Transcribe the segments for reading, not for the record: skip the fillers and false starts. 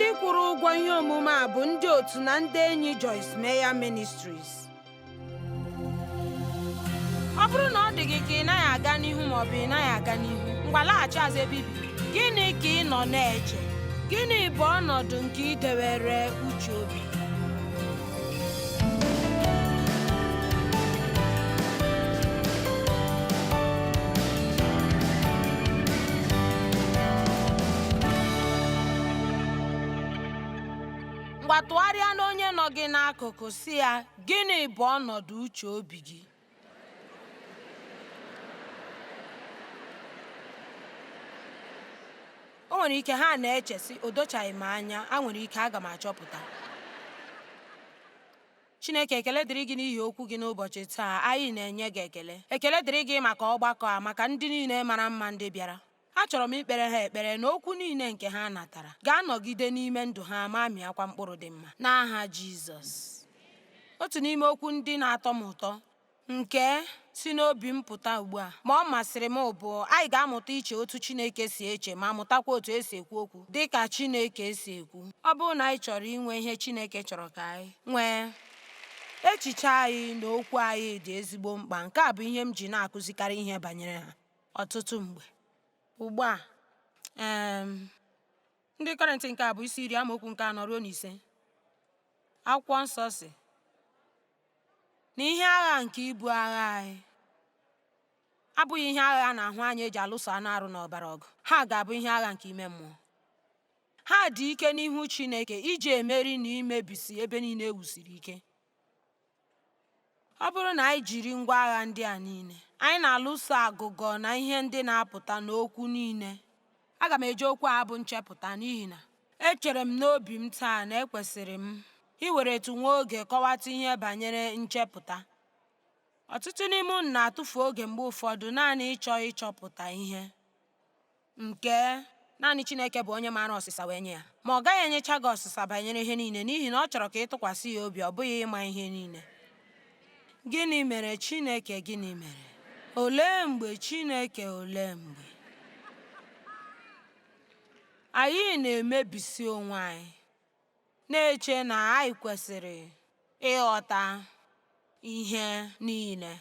Ndị kwụrụ ụgwọ ihe omume a bụ ndị otu na ndị enyi Joyce Meyer Ministries. Ọ bụrụ na ọ dị gị ka ị naghị aga n'ihu maọbụ ị naghị aga n'ihu, ngwa laghachi azụ ebe i bi. Gịnị ka ị nọ na-eche? Gịnị bụ ọnọdụ nke idewere uche obi? Ngwa tụgharịa n'onye nọ gị n'akụkụ sị ya, gịnị bụ ọnọdụ uche obi gị? O nwere ike ha na-eche sị, o dochaghị m anya, a nwere ike aga m achọpụta. Chineke, ekele dịrị gị n'ihi okwu gị n'ụbọchị taa. Anyị na-enye gị ekele. Ekele dịrị gị maka ọgbakọ a, maka ndị niile mara mma ndị bịara. Achọrọ m ikpere ha ekpere na okwu niile nke ha natara ga-anọgide n'ime ndụ ha ma mịakwa mkpụrụ dị mma n'aha Jizọs. Otu n'ime okwu ndị na-atọ m ụtọ nke si n'obi m pụta ugbu a ma ọ masịrị m bụ anyị ga-amụta iche otu Chineke si eche ma mụtakwa otu esi ekwu okwu dị ka Chineke si ekwu. Ọ bụrụ na anyị chọrọ inwe ihe Chineke chọrọ ka anyị nwee, echiche anyị na okwu anyị dị ezigbo mkpa. Nke a bụ ihe m ji na-akụzikarị ihe banyere ha ọtụtụ mgbe. Ugbu a ndị Kọrịntị nke a bụ isi 10 amaokwu nke 4 ruo 5. Akwụkwọ nsọ si na ihe agha nke ibu agha anyị abụghị ihe agha a na-ahụ anya eji alụso anụ arụ na ọbara ọgụ. Ha ga-abụ ihe agha nke ime mmụọ. Ha dị ike n'ihu Chineke iji emeri na imebisi ebe niile e wusiri ike. Ọ bụrụ na anyị jiri ngwa agha ndị a niile, anyị na-alụso agụgọ na ihe ndị na-apụta n'okwu niile. Aga m eji okwu a bụ nchepụta n'ihi na echere m n'obi m taa na ekwesịrị m iwere etu nwa oge kọwata ihe banyere nchepụta. Ọtụtụ n'ime unu na-atụfu oge mgbe ụfọdụ naanị ịchọpụta ihe nke naanị Chineke bụ onye maara ọsịsa wee nye ya, ma ọ gaghị enyecha gị ọsịsa banyere ihe niile n'ihi na ọ chọrọ ka ị tụkwasị ya obi, ọ bụghị ịma ihe niile. Gịnị mere Chineke? Gịnị mere? Olee mgbe Chineke? Olee mgbe anyị na-emebisi onwe anyị na-eche na anyị kwesịrị ịghọta ihe niile?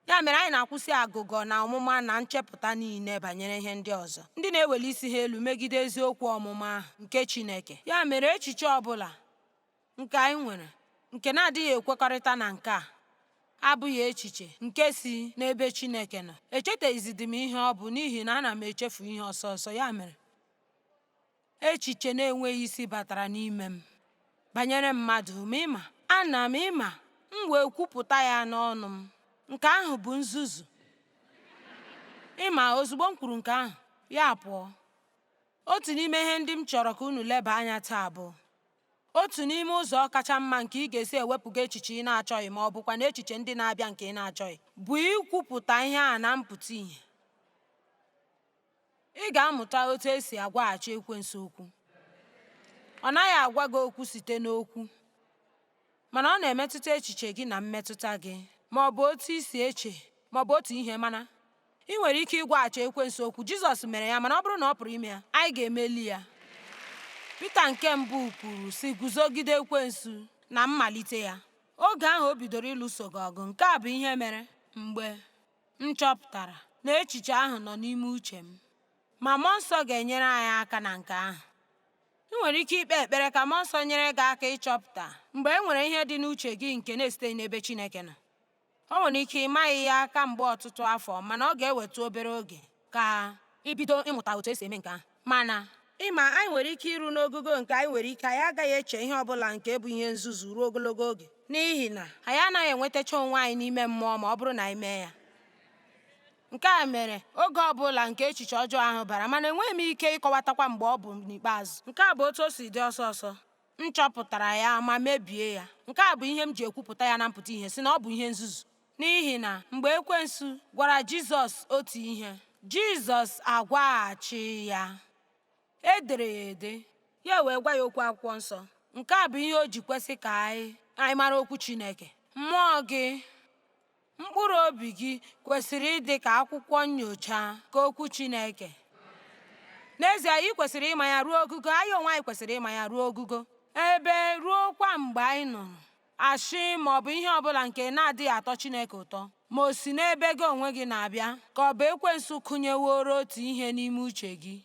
Ya mere anyị na-akwụsị agụgọ na ọmụma na nchepụta niile banyere ihe ndị ọzọ, ndị na-eweli isi ha elu megide eziokwu ọmụma ahụ nke Chineke. Ya mere echiche ọbụla nke anyị nwere nke na-adịghị ekwekọrịta na nke a abụghị echiche nke si n'ebe Chineke nọ. Echetazidi m ihe ọ bụ n'ihi na ana m echefu ihe ọsọ ọsọ. Ya mere echiche na-enweghị isi batara n'ime m banyere mmadụ, ma ana m wee kwupụta ya n'ọnụ m. Nke ahụ bụ nzuzu. Ozugbo m kwuru nke ahụ, ya pụọ. Otu n'ime ihe ndị m chọrọ ka unu leba anya taa bụ otu n'ime ụzọ kacha mma nke ị ga-esi ewepụga echiche ị na-achọghị ma ọ bụkwa na echiche ndị na-abịa nke ị na-achọghị bụ ikwupụta ihe a na mpụta ihe. Ị ga-amụta otu esi agwaghachi ekwensu okwu. Ọ naghị agwa gị okwu site n'okwu, mana ọ na-emetụta echiche gị na mmetụta gị, ma ọ bụ otu isi eche, ma ọ bụ otu ihe. Mana ị nwere ike ịgwaghachi ekwensu okwu. Jizọs mere ya, mana ọ bụrụ na ọ pụrụ ime ya, anyị ga-emeli ya. Pita nke mbụ kwuru si, guzogide ekwensu na mmalite ya. Oge ahụ o bidoro ịlụso gị ọgụ. Nke a bụ ihe mere mgbe m chọpụtara na echiche ahụ nọ n'ime uche m, ma mmụọ nsọ ga-enyere anyị aka na nke ahụ. Ị nwere ike ikpe ekpere ka mmụọ nsọ nyere gị aka ịchọpụta mgbe e nwere ihe dị n'uche gị nke na-esite n'ebe Chineke nọ. O nwere ike ịmaghị ya aka mgbe ọtụtụ afọ, mana ọ ga-eweta obere oge ka ibido ịmụta otu esi eme nke ahụ. Mana anyị nwere ike iru n'ogogo nke anyị nwere ike anyị agaghị eche ihe ọbụla nke bụ ihe nzuzu ruo ogologo oge, n'ihi na anyị anaghị enwetacha onwe anyị n'ime mmụọ ma ọ bụrụ na anyị mee ya. Nke a mere oge ọbụla nke echiche ọjọọ ahụ bara, mana enweghị m ike ịkọwatakwa mgbe ọ bụ n'ikpeazụ. Nke a bụ otu o si dị ọsọ ọsọ. M chọpụtara ya ma mebie ya. Nke a bụ ihe m ji ekwupụta ya na mpụta ihe, si na ọ bụ ihe nzuzu. N'ihi na mgbe ekwensu gwara Jizọs otu ihe, Jizọs agwaghachi ya. E dere ya ede, ya wee gwa ya okwu akwụkwọ nsọ. Nke a bụ ihe o ji kwesị ka anyị mara okwu Chineke. Mmụọ gị, mkpụrụ obi gị kwesịrị ịdị ka akwụkwọ nnyocha ka okwu Chineke. N'ezie, ị kwesịrị ịma ya ruo ogugo, anyị onwe anyị kwesịrị ịma ya ruo ogugo. Ebe ruo kwa mgbe anyị nụrụ ashị ma ọ bụ ihe ọbụla nke na-adịghị atọ Chineke ụtọ, ma o si n'ebe gị onwe gị na-abịa ka ọ bụ ekwensu kụnyeworo otu ihe n'ime uche gị.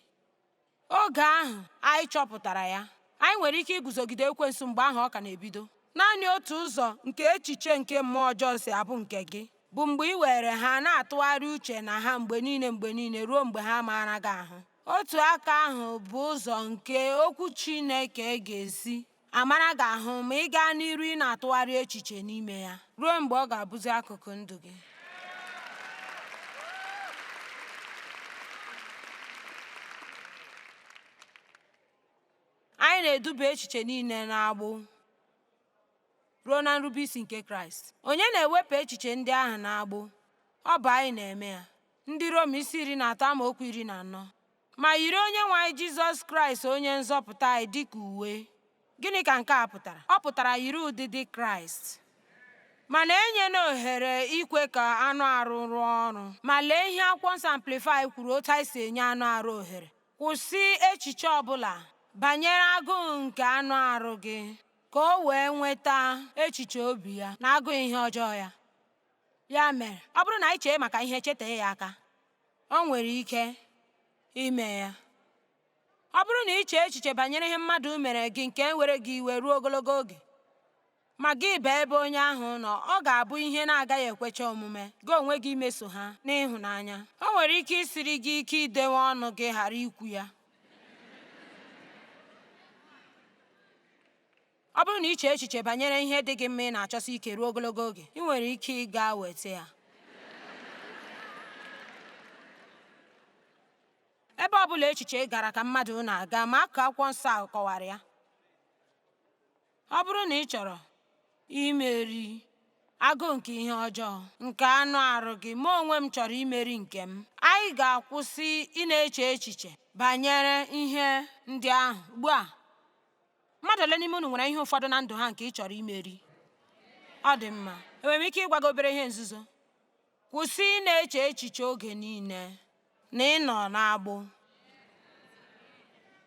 Oge ahụ anyị chọpụtara ya, anyị nwere ike iguzogide ekwensu mgbe ahụ ọ ka na-ebido. Naanị otu ụzọ nke echiche nke mmụọ ọjọọ si abụ nke gị bụ mgbe ị were ha na-atụgharị uche na ha mgbe niile ruo mgbe ha maara gị ahụ. Otu aka ahụ bụ ụzọ nke okwu Chineke ga-esi amara gị ahụ ma ị gaa n'iru ị na-atụgharị echiche n'ime ya ruo mgbe ọ ga-abụzi akụkụ ndụ gị. Anyị na-eduba echiche niile n'agbụ ruo na nrubeisi nke Kraịst. Onye na-ewepụ echiche ndị ahụ n'agbụ? Ọ bụ anyị na-eme ya. Ndị Rom 13:14. Ma yiri Onyenwe anyị Jizọs Kraịst onye nzọpụta anyị dịka uwe. Gịnị ka nke a pụtara? Ọ pụtara yiri ụdịdị Kraịst. Mana enyela ohere ikwe ka anụ arụ rụọ ọrụ. Ma lee ihe akwụkwọ nsọ Amplify kwuru otu anyị si enye anụ arụ ohere. Kwụsị echiche ọbụla banyere agụụ nke anụ arụ gị ka o wee nweta echiche obi ya na agụụ ihe ọjọọ ya. Ya mere, ọ bụrụ na anyị chee maka ihe chetee ya aka, o nwere ike ime ya. Ọ bụrụ na ị chee echiche banyere ihe mmadụ mere gị nke were gị iwe ruo ogologo oge, ma gị baa ebe onye ahụ nọ, ọ ga-abụ ihe na-agaghị ekwecha omume gị onwe gị imeso ha n'ịhụnanya. O nwere ike isiri gị ike idewe ọnụ gị ghara ikwu ya. Ọ bụrụ na ị chee echiche banyere ihe dị gị mma ị na-achọsi ike ruo ogologo oge, ị nwere ike ịga weta ya. Ebe ọ bụla echiche gara ka mmadụ na-aga, ma akụkụ akwụkwọ nsọ ahụ kọwara ya. Ọ bụrụ na ị chọrọ imeri agụụ nke ihe ọjọọ nke anụ arụ gị, ma onwe m chọrọ imeri nke m, anyị ga-akwụsị ị na-eche echiche banyere ihe ndị ahụ. Ugbu a, mmadụ ole n'ime unu nwere ihe ụfọdụ na ndụ ha nke ị chọrọ imeri? Ọ dị mma. Enwere m ike ịgwa gị obere ihe nzuzo? Kwụsị ị na-eche echiche oge niile na ị nọ n'agbụ,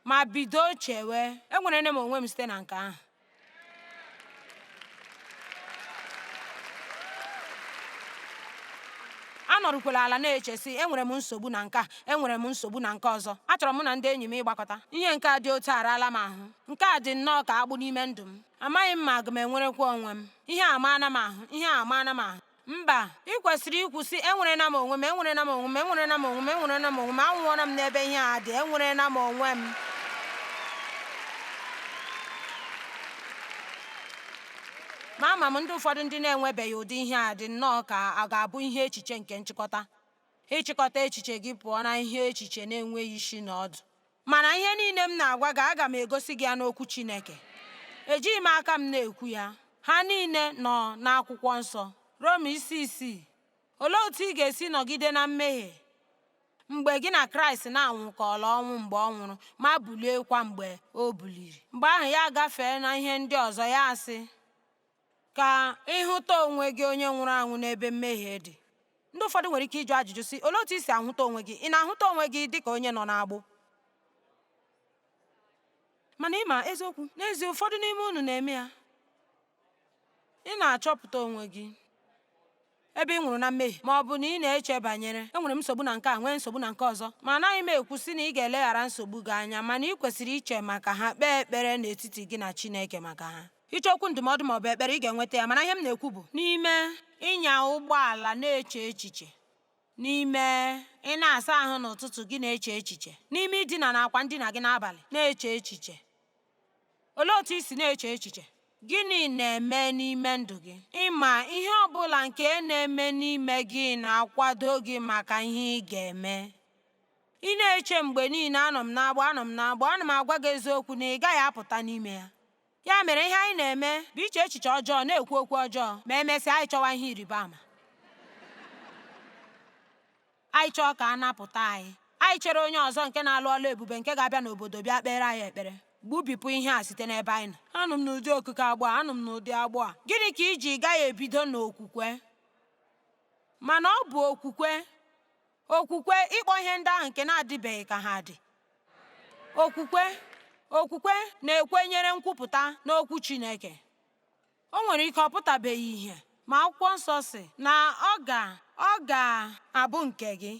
ma bido chewe enwere m onwe m site na nke ahụ. Anọrụkwala ala na-echesi enwere m nsogbu na nke a, enwere m nsogbu na nke ọzọ. Achọrọ m na ndị enyi m ịgbakọta. Ihe nke a dị otu arala m ahụ. Nke a dị nnọọ ka agbụ n'ime ndụ m. Amaghị m ma aga m enwerekwa onwe m. Ihe a amaana m ahụ. Ihe a amaana m ahụ. Mba, ị kwesịrị ikwụsị enwerela m onwe m, enwerela m onwe m, enwerela m onwe m, enwerela m onwe m, anwụọla m n'ebe ihe a dị, enwerela m onwe m. Ma ama m ndị ụfọdụ ndị na-enwebeghị ụdị ihe a dị nnọọ ka a ga-abụ ihe echiche nke nchịkọta. Ịchịkọta echiche gị pụọ na ihe echiche na-enweghị isi na ọdụ. Mana ihe niile m na-agwa gị, aga m egosi gị ya n'okwu Chineke. Ejighị m aka m na-ekwu ya. Ha niile nọ n'akwụkwọ nsọ. Rom 6:6. Olee otu ị ga-esi nọgide na mmehie mgbe gị na Kraịst na-anwụkọọla ọnwụ mgbe ọ nwụrụ, ma buliekwa mgbe o buliri? Mgbe ahụ ya gafee na ihe ndị ọzọ, ya asị ka ịhụta onwe gị onye nwụrụ anwụ n'ebe mmehie dị. Ndị ụfọdụ nwere ike ịjụ ajụjụ sị, olee otu i si ahụta onwe gị? Ị na-ahụta onwe gị dị ka onye nọ n'agbụ? Mana ịma eziokwu, n'ezie ụfọdụ n'ime unu na-eme ya. Ị na-achọpụta onwe gị ebe ị nwụrụ na mmehie, ma ọ bụ na ị na-eche banyere enwere m nsogbu na nke a, nwee nsogbu na nke ọzọ. Ma anaghị m ekwu sị na ị ga-eleghara nsogbu gị anya, mana ị kwesịrị iche maka ha, kpee ekpere n'etiti gị na Chineke maka ha. Ịchọ okwu ndụmọdụ ma ọ bụ ekpere, ị ga-enweta ya. Mana ihe m na-ekwu bụ n'ime ịnya ụgbọala na-eche echiche, n'ime ị na-asa ahụ n'ụtụtụ gị na-eche echiche, n'ime idina n'akwa ndina gị n'abalị na-eche echiche. Olee otu i si na-eche echiche? Gịnị na-eme n'ime ndụ gị? Ịma ihe ọ bụla nke na-eme n'ime gị na-akwado gị maka ihe ị ga-eme. Ị na-eche mgbe niile anọ m n'agbụ, anọ m n'agbụ, ana m agwa gị eziokwu na ị gaghị apụta n'ime ya. Ya mere ihe anyị na-eme bụ iche echiche ọjọọ, na-ekwu okwu ọjọọ, ma emesịa anyị chọwa ihe ịrịba ama. Anyị chọọ ka a napụta anyị. Anyị chere onye ọzọ nke na-alụ ọlụ ebube nke ga-abịa n'obodo bịa kpere anyị ekpere. Gbubipụ ihe a site n'ebe anyị nọ. Anụ m n'ụdị okike agbụ a, anụ m n'ụdị agbụ a. Gịnị ka iji gaghị ebido n'okwukwe? Mana ọ bụ okwukwe ịkpọ ihe ndị ahụ nke na-adịbeghị ka ha dị. Okwukwe na-ekwenyere nkwupụta n'okwu Chineke. O nwere ike ọ pụtabeghị ihe, ma akwụkwọ nsọ si na ọ ga-abụ nke gị.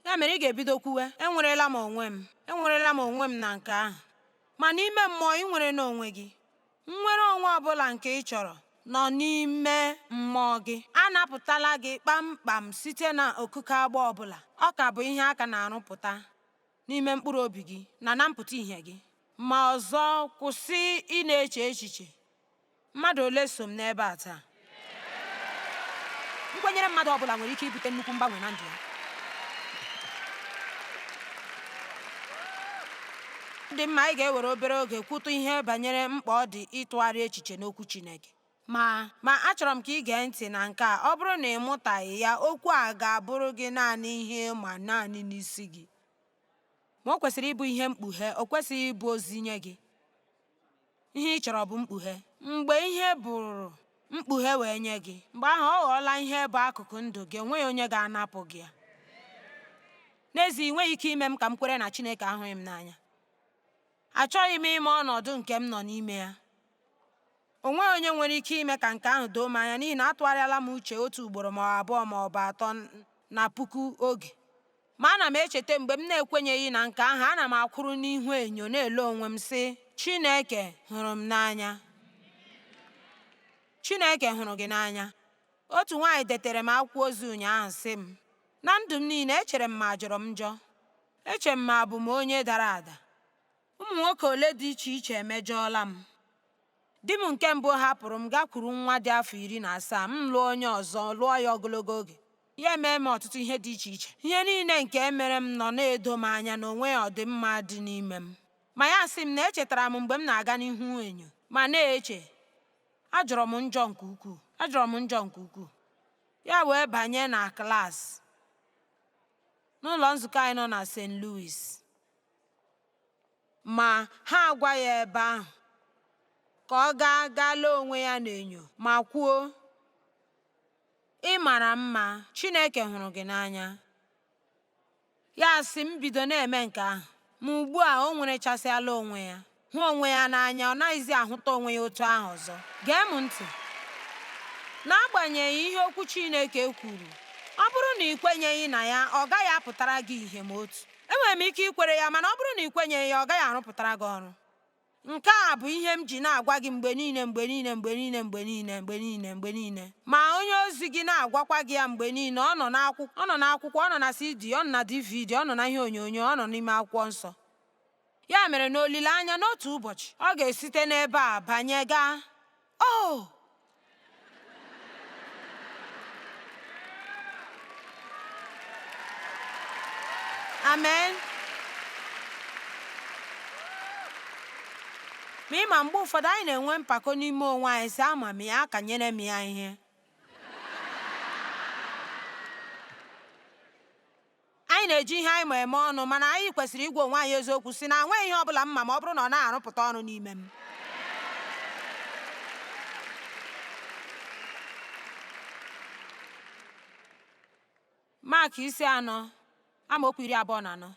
Ya mere ị ga-ebido kwuwe, enwerela m onwe m na nke ahụ. Ma n'ime mmụọ ị nwere n'onwe gị. Nnwere onwe ọbụla nke ị chọrọ nọ n'ime mmụọ gị. A napụtala gị kpamkpam site na okuke agbụ ọbụla. Ọ ka bụ ihe aka na-arụpụta n'ime mkpụrụ obi gị na mpụta ihe gị. Ma ọzọ, kwụsị ị na-eche echiche. Mmadụ ole so m n'ebe a taa? Nkwenyere mmadụ ọbụla nwere ike ibute nnukwu mgbanwe na ndụ ya. Dị mma, anyị ga-ewere obere oge kwutu ihe banyere mkpa ọ dị ịtụgharị echiche n'okwu Chineke. Ma achọrọ m ka ị gee ntị na nke a. Ọ bụrụ na ị mụtaghị ya, okwu a ga-abụrụ gị naanị ihe ma naanị n'isi gị. Ma o kwesịrị ịbụ ihe mkpughe, o kwesịghị ịbụ ozi nye gị. Ihe ị chọrọ bụ mkpughe. Mgbe ihe bụrụ mkpughe wee nye gị, mgbe ahụ ọ ghọọla ihe bụ akụkụ ndụ gị. Onweghị onye ga-anapụ gị ya. N'ezie, ị nweghị ike ime m ka m kwere na Chineke ahụghị m n'anya. Achọghị m ime ọnọdụ nke m nọ n'ime ya. O nweghị onye nwere ike ime ka nke ahụ doo m anya, n'ihi na atụgharịala m uche otu ugboro ma ọ abụọ ma ọ bụ atọ na puku oge. Ma ana m echeta mgbe m na-ekwenyeghị na nke ahụ, ana m akwụrụ n'ihu enyo na-ele onwe m sị, Chineke hụrụ m n'anya. Chineke hụrụ gị n'anya. Otu nwaanyị detere m akwụkwọ ozi ụnyaahụ sị m, na ndụ m niile echere m ma jọrọ m njọ. Eche m ma abụ m onye dara ada. Ụmụ nwoke ole dị iche iche emejọọla m. Di m nke mbụ hapụrụ m, gakwuru nwa dị afọ 17. M lụọ onye ọzọ, lụọ ya ogologo oge. Ya emee m ọtụtụ ihe dị iche iche. Ihe niile nke emere m nọ na-edo m anya na onwe ọdịmma dị n'ime m. Ma ya sị m na echetara m mgbe m na-aga n'ihu enyo ma na-eche, ajọrọ m njọ nke ukwuu. Ya wee banye na klaasị n'ụlọ nzukọ anyị nọ na St. Louis. Ma ha agwa ya ebe ahụ ka ọ gaa lee onwe ya n'enyo ma kwuo, ị mara mma, Chineke hụrụ gị n'anya. Ya sị m bido na-eme nke ahụ. Ma ugbu a o nwerechasịala onwe ya, hụ onwe ya n'anya. Ọ naghịzi ahụta onwe ya otu ahụ ọzọ. Gee m ntị. N'agbanyeghị ihe okwu Chineke kwuru, ọ bụrụ na ị kwenyeghị na ya, ọ gaghị apụtara gị ihe ma otu. Enwere m ike ikwere ya, mana ọ bụrụ na ị kwenyeghị ya, ọ gaghị arụpụtara gị ọrụ. Nke a bụ ihe m ji na-agwa gị mgbe niile. Ma onye ozi gị na-agwakwa gị ya mgbe niile. Ọ nọ n'akwụkwọ, ọ nọ na CD, ọ nọ na DVD, ọ nọ na ihe onyonyo, ọ nọ n'ime akwụkwọ nsọ. Ya mere n'olileanya, n'otu ụbọchị ọ ga-esite n'ebe a banye gaa. Amen. Ma ịma, mgbe ụfọdụ anyị na-enwe mpako n'ime onwe anyị sị, ama m ya, aka nyere m ya ihe. Anyị na-eji ihe anyị ma eme ọnụ, mana anyị kwesịrị ịgwa onwe anyị eziokwu sị na enweghị ihe ọbụla mma ma ọ bụrụ na ọ na-arụpụta ọrụ n'ime m. Mak 4, amaokwu 24.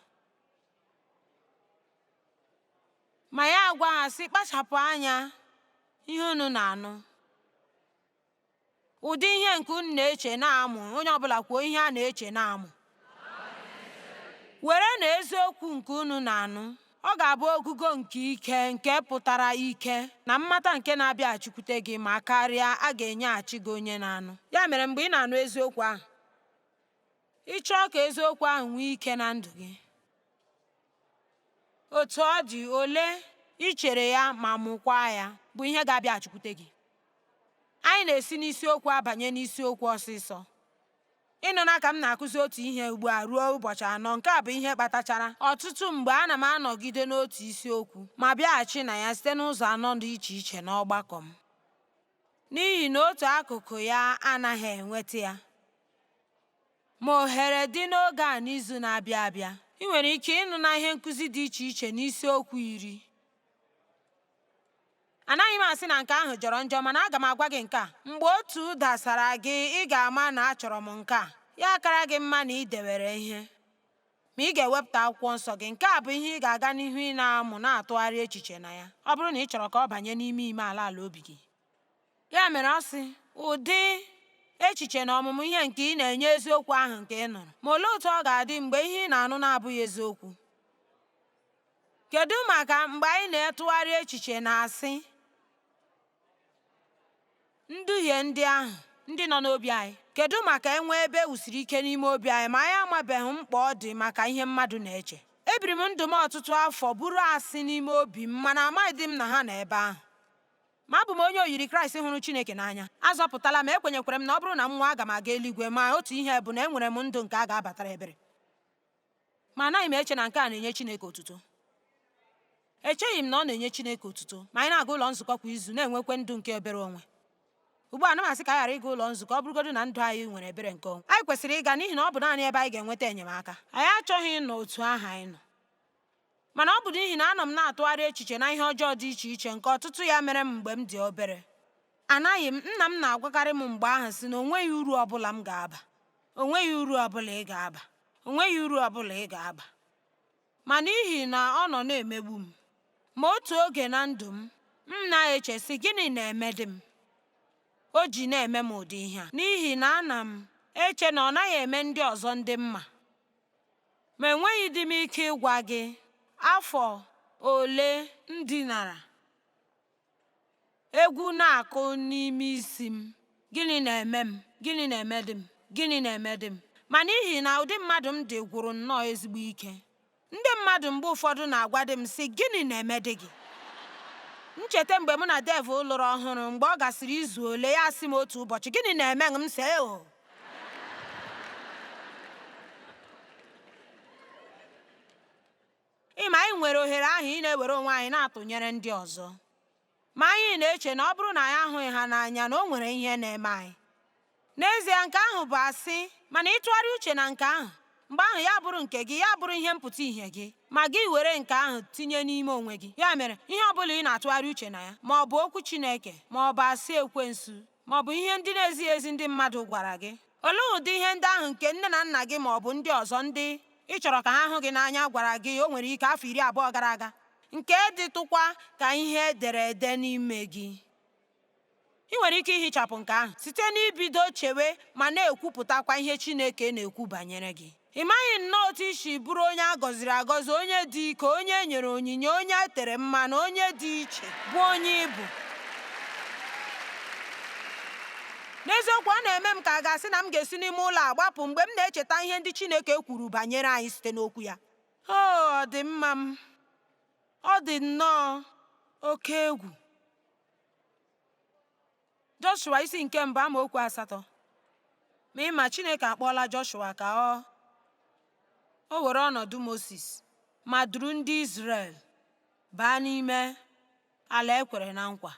Ma ya agwa ha sị, kpachapụ anya ihe unu na-anụ. Ụdị ihe nke unu na-eche na-amụ. Onye ọbụla kwuo ihe a na-eche na-amụ. Were na eziokwu nke unu na-anụ. Ọ ga-abụ ogugo nke ike, nke pụtara ike na mmata nke na-abịaghachikwute gị, ma karịa, a ga-enyeghachi gị onye na-anụ. Ya mere mgbe ị na-anụ eziokwu ahụ, ị chọọ ka eziokwu ahụ nwee ike na ndụ gị. Otu ọ dị, ole i chere ya ma mụkwa ya bụ ihe ga-abịaghachikwute gị. Anyị na-esi n'isiokwu abanye n'isiokwu ọsịsọ. Ịnụna ka m na-akụzi otu ihe ugbu a ruo ụbọchị 4. Nke a bụ ihe kpatachara ọtụtụ mgbe ana m anọgide n'otu isiokwu ma bịaghachi na ya site n'ụzọ 4 dị iche iche n'ọgbakọ m, n'ihi na otu akụkụ ya anaghị enweta ya. Ma ohere dị n'oge a n'izu na-abịa abịa. Ị nwere ike ịnụ na ihe nkụzi dị iche iche n'isiokwu 10. Anaghị m asị na nke ahụ jọrọ njọ, mana aga m agwa gị nke a. Mgbe otu dasara gị, ị ga-ama na achọrọ m nke a. Ya akara gị mma na ị dewere ihe. ma ị ga-ewepụta akwụkwọ nsọ gị. Nke a bụ ihe ị ga-aga n'ihu ị na-amụ na-atụgharị echiche na ya, ọ bụrụ na ị chọrọ ka ọ banye n'ime ime ala obi gị. Ya mere ọ sị, ụdị echiche na ọmụmụ ihe nke ị na-enye eziokwu ahụ nke ị nụrụ. Ma olee otu ọ ga-adị mgbe ihe ị na-anụ na-abụghị eziokwu? Kedu maka mgbe anyị na-etụgharị echiche na-asị nduhie ndị ahụ ndị nọ n'obi anyị? Kedu maka enwe ebe wusiri ike n'ime obi anyị ma anyị amabeghị mkpa ọ dị maka ihe mmadụ na-eche? Ebiri m ndụ m ọtụtụ afọ bụrụ asị n'ime obi m, mana amaghịdị m na ha nọ ebe ahụ. Ma abụ m onye oyiri Kraịst hụrụ Chineke n'anya. Azọpụtala m, ekwenyekwara m na ọ bụrụ na m nwa aga m aga eluigwe, ma otu ihe bụ na enwere m ndụ nke a ga-abatara ebere. Ma anaghị m eche na nke a na-enye Chineke otuto. Echeghị m na ọ na-enye Chineke otuto ma anyị na-aga ụlọ nzukọ kwa izu na-enwekwa ndụ nke ebere onwe. Ugbu a, ana m asị ka anyị ghara ịga ụlọ nzukọ ọ bụrụgodu na ndụ anyị nwere ebere nke onwe. Anyị kwesịrị ịga n'ihi na ọ bụ naanị ebe anyị ga-enweta enyemaka. Anyị achọghị ịnọ otu ahụ anyị nọ. Mana ọ bụ n'ihi na anọ m na-atụgharị echiche na ihe ọjọọ dị iche iche nke ọtụtụ ya mere m mgbe m dị obere. Nna m na-agwakarị m mgbe ahụ sị na o nweghị uru ọbụla m ga-aba, o nweghị uru ọbụla ị ga-aba, o nweghị uru ọbụla ị ga-aba. Ma n'ihi na ọ nọ na-emegbu m, ma otu oge na ndụ m na-eche sị, gịnị na-eme di m o ji na-eme m ụdị ihe a? N'ihi na ana m eche na ọ naghị eme ndị ọzọ ndị mma. Ma enweghị dị m ike ịgwa gị afọ ole m dinara egwu na-akụ n'ime isi m, gịnị na-eme m, gịnị na-eme di m, gịnị na-eme di m. Ma n'ihi na ụdị mmadụ m dị gwụrụ nnọọ ezigbo ike, ndị mmadụ mgbe ụfọdụ na-agwa di m sị, gịnị na-eme di gị? Ncheta mgbe mụ na Dev lụrụ ọhụrụ, mgbe ọ gasịrị izu ole, ya sị m otu ụbọchị, gịnị na-eme m? M sị, ịma anyị nwere ohere ahụ ị na-ewere onwe anyị na-atụnyere ndị ọzọ, ma anyị na-eche na ọ bụrụ na anyị ahụghị ha n'anya na o nwere ihe na-eme anyị. N'ezie, nke ahụ bụ asị, mana ịtụgharị uche na nke ahụ, mgbe ahụ ya bụrụ nke gị, ya bụrụ ihe mpụta ihe gị, ma gị were nke ahụ tinye n'ime onwe gị. Ya mere, ihe ọ bụla ị na-atụgharị uche na ya, ma ọ bụ okwu Chineke, ma ọ bụ asị ekwensu, ma ọ bụ ihe ndị na-ezighị ezi ndị mmadụ gwara gị, olee ụdị ihe ndị ahụ nke nne na nna gị ma ọ bụ ndị ọzọ ndị ị chọrọ ka ha hụ gị n'anya gwara gị o nwere ike afọ 20 gara aga, nke dịtụkwa ka ihe ederede n'ime gị? Ị nwere ike ihichapụ nke ahụ site n'ibido chewe ma na-ekwupụtakwa ihe Chineke na-ekwu banyere gị. Ị maghị nnọọ otu isi bụrụ onye a gọziri agọzi, onye dị ike, onye e nyere onyinye, onye e tere mmanụ, onye dị iche bụ onye ịbụ. N'eziokwu, ọ na-eme m ka a ga-asị na m ga-esi n'ime ụlọ a gbapụ mgbe m na-echeta ihe ndị Chineke kwuru banyere anyị site n'okwu ya. Ọ dị mma m, ọ dị nnọọ oke egwu. Joshua isi nke 1 amaokwu 8. Ma ịma, Chineke akpọọla Joshua ka o were ọnọdụ Moses ma duru ndị Izrel baa n'ime ala ekwere na nkwa.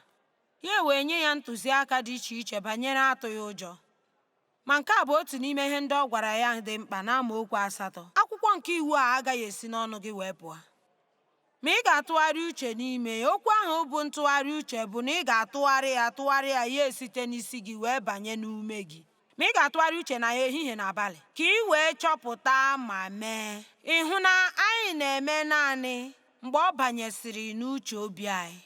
Ya wee nye ya ntụziaka dị iche iche banyere atụghị ụjọ. Ma nke a bụ otu n'ime ihe ndị ọ gwara ya dị mkpa n'amaokwu 8. Akwụkwọ nke iwu a agaghị esi n'ọnụ gị wee pụọ, ma ị ga-atụgharị uche n'ime ya. Okwu ahụ bụ ntụgharị uche bụ na ị ga-atụgharị ya ya esite n'isi gị wee banye n'ume gị. Ma ị ga-atụgharị uche na ya ehihie na abalị ka ị wee chọpụta ma mee. Ịhụ na anyị na-eme naanị mgbe ọ banyesịrị n'uche obi anyị.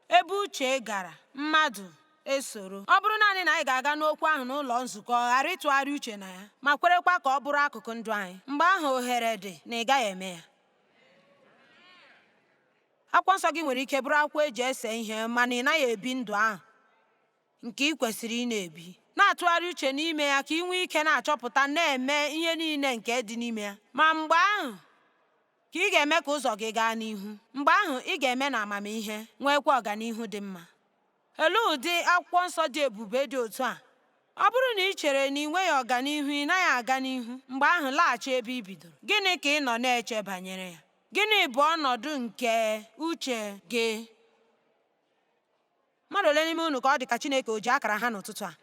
Ebe uche gara, mmadụ esoro. Ọ bụrụ naanị na anyị ga-aga n'okwu ahụ n'ụlọ nzukọ, ghara ịtụgharị uche na ya, ma kwerekwa ka ọ bụrụ akụkụ ndụ anyị, mgbe ahụ ohere dị na ị gaghị eme ya. Akwụkwọ nsọ gị nwere ike bụrụ akwụkwọ eji ese ihe, mana ị naghị ebi ndụ ahụ nke ị kwesịrị ị na-ebi. Na-atụgharị uche n'ime ya ka ị nwee ike na-achọpụta na-eme ihe niile nke dị n'ime ya. Ma mgbe ahụ ka ị ga-eme ka ụzọ gị gaa n'ihu. Mgbe ahụ ị ga-eme na amamihe nweekwa ọganihu dị mma. Olee ụdị akwụkwọ nsọ dị ebube dị otu a? Ọ bụrụ na ị chere na ị nweghị ọganihu, ị naghị aga n'ihu, mgbe ahụ laghachi ebe ị bidoro. Gịnị ka ị nọ na-eche banyere ya? Gịnị bụ ọnọdụ nke uche gị? Mmadụ ole n'ime unu ka ọ dị ka Chineke o ji akara ha n'ụtụtụ a?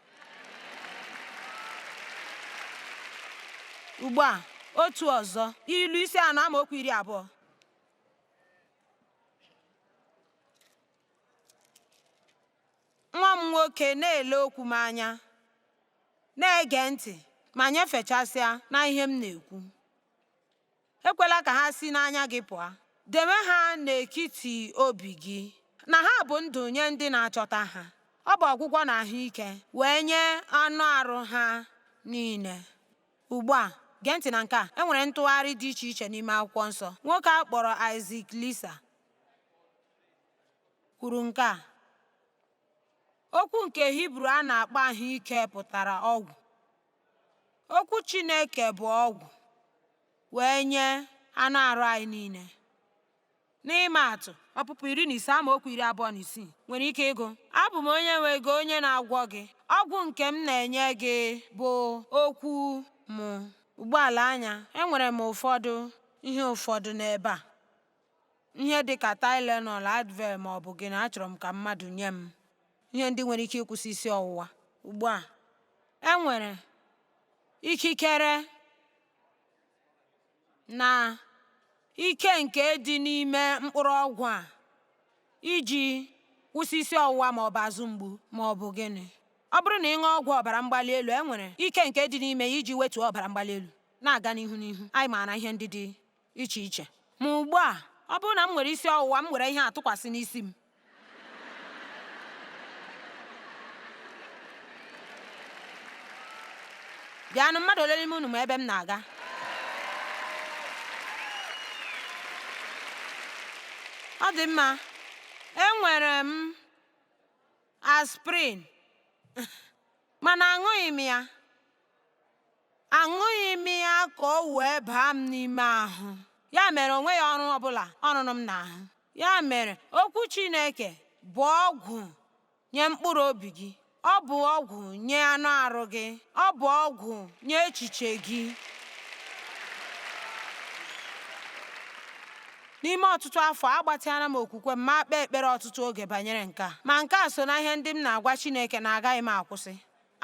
Ugbu a, otu ọzọ, Ilu isi 4 amaokwu 20. Nwa m nwoke, na-ele okwu m anya, na-ege ntị, ma nyefechasịa na ihe m na-ekwu. ekwela ka ha si n'anya gị pụọ. Debe ha n'etiti obi gị, na ha bụ ndụ nye ndị na-achọta ha. Ọ bụ ọgwụgwọ na ahụike wee nye anụ arụ ha niile. Ugbu a, gee ntị na nke a. Enwere ntụgharị dị iche iche n'ime akwụkwọ nsọ. Nwoke a kpọrọ Isaac Lisa kwuru nke a. Okwu nke Hibru a na-akpọ ahụike pụtara ọgwụ. Okwu Chineke bụ ọgwụ wee nye anụ arụ anyị niile. N'ime atụ, Ọpụpụ 15 amaokwu 26 nwere ike ịgụ: abụ m onye nwe gị, onye na-agwọ gị. Ọgwụ nke m na-enye gị bụ okwu m. Ugbu a lee anya, enwere m ihe ụfọdụ n'ebe a. Ihe dịka Tylenol, Advil ma ọ bụ Gini. Achọrọ m ka mmadụ nye m ihe ndị nwere ike ịkwụsị isi ọwụwa. Ugbu a, enwere ikikere na ike nke dị n'ime mkpụrụ ọgwụ a iji kwụsị isi ọwụwa ma ọ bụ azụ mgbu ma ọ bụ gịnị. Ọ bụrụ na ị ṅụọ ọgwụ ọbara mgbali elu, enwere ike nke dị n'ime ya iji wetuo ọbara mgbali elu na-aga n'ihu n'ihu. Anyị maara ihe ndị dị iche iche. Ma ugbu a, ọ bụrụ na m nwere isi ọwụwa, m nwere ihe atụkwasị n'isi m. Bịanụ, mmadụ ole n'ime unu ma ebe m na-aga? Ọ dị mma. Enwere m aspirin mana aṅụghị m ya ka o wee baa m n'ime ahụ. Ya mere, o nweghị ọrụ ọbụla ọ rụrụ m n'ahụ. Ya mere, okwu Chineke bụ ọgwụ nye mkpụrụ obi gị. Ọ bụ ọgwụ nye anụ arụ gị. Ọ bụ ọgwụ nye echiche gị. N'ime ọtụtụ afọ, agbatịala m okwukwe m ma kpee ekpere ọtụtụ oge banyere nke a. Ma nke a so na ihe ndị m na-agwa Chineke na agaghị m akwụsị.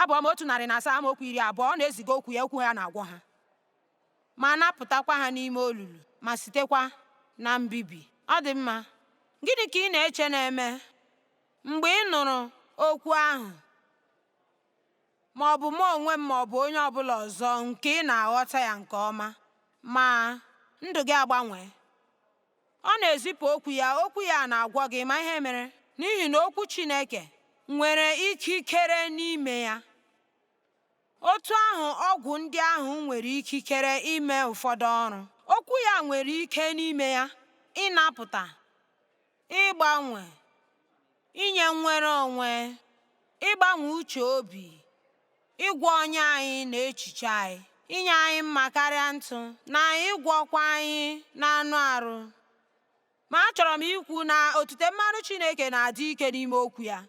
Abụ m 107 amaokwu 20 na-eziga okwu ya. Okwu ya na-agwọ ha ma napụtakwa ha n'ime olulu ma sitekwa na mbibi. Ọ dị mma. Gịnị ka ị na-eche na-eme mgbe ị nụrụ okwu ahụ? Ma ọ bụ mụ onwe m ma ọ bụ onye ọbụla ọzọ nke ị na-aghọta ya nke ọma, ma ndụ gị agbanwee. Ọ na-ezipụ okwu ya na-agwọ gị. Ma ihe mere, n'ihi na okwu Chineke nwere ikikere n'ime ya. Otu ahụ ọgwụ ndị ahụ nwere ikikere ime ụfọdụ ọrụ. Okwu ya nwere ike n'ime ya ịnapụta, ịgbanwe, inye nnwere onwe, ịgbanwe uche obi, ịgwọ ọnya anyị na echiche anyị, inye anyị mma karịa ntụ, na ịgwọkwa anyị na anụ arụ. Ma achọrọ m ikwu na otute mmanụ Chineke na-adị ike n'ime okwu ya.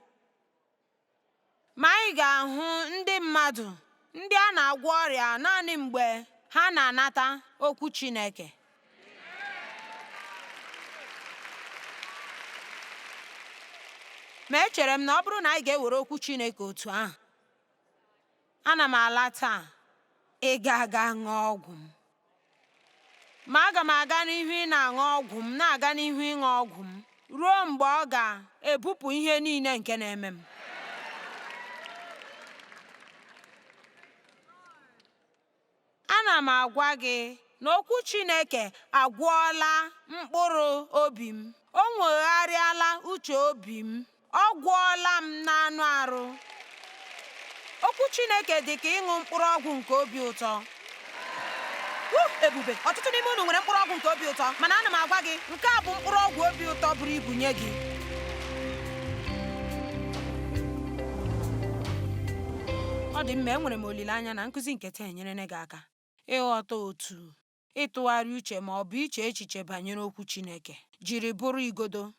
Ma anyị ga-ahụ ndị mmadụ ndị a na-agwọ ọrịa naanị mgbe ha na-anata okwu Chineke. Ma echere m na ọ bụrụ na anyị ga-ewere okwu Chineke otu ahụ, ana m ala taa ịga ṅụọ ọgwụ m. Ma aga m aga n'ihu ị na-aṅụ ọgwụ m, na-aga n'ihu ịṅụ ọgwụ m ruo mgbe ọ ga-ebupụ ihe niile nke na-eme m. Ana m agwa gị na okwu Chineke agwọọla mkpụrụ obi m. O nwegharịala uche obi m. Ọ gwọọla m n'anụ arụ. Okwu Chineke dị ka ịṅụ mkpụrụ ọgwụ nke obi ụtọ. Ebube, ọtụtụ n'ime unu nwere mkpụrụ ọgwụ nke obi ụtọ, mana ana m agwa gị, nke a bụ mkpụrụ ọgwụ obi ụtọ buru ibu nye gị. Ọ dị mma. Enwere m olileanya na nkụzi nke taa enyere gị aka ịghọta otu ịtụgharị uche ma ọ bụ iche echiche banyere okwu Chineke jiri bụrụ igodo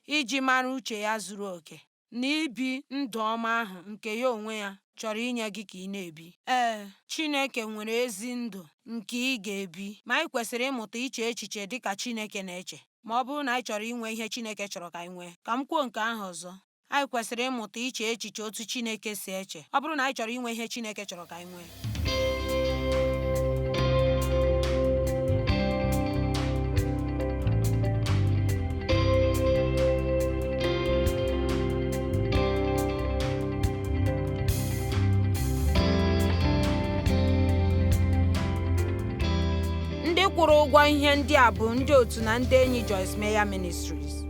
iji mara uche ya zuru oke na ibi ndụ ọma ahụ nke ya onwe ya chọrọ inye gị ka ị na-ebi. Chineke nwere ezi ndụ nke ị ga-ebi, ma anyị kwesịrị ịmụta iche echiche dị ka Chineke na-eche. Ma ọ bụrụ na anyị chọrọ inwe ihe Chineke chọrọ ka anyị nwee, ka m kwuo nke ahụ ọzọ, anyị kwesịrị ịmụta iche echiche otu Chineke si eche. Ọ bụrụ na anyị chọrọ inwe ihe Chineke chọrọ ka anyị nwee. Ndị kwụrụ ụgwọ na-agwọ ihe ndị a bụ ndị otu na ndị enyi Joyce Meyer Ministries.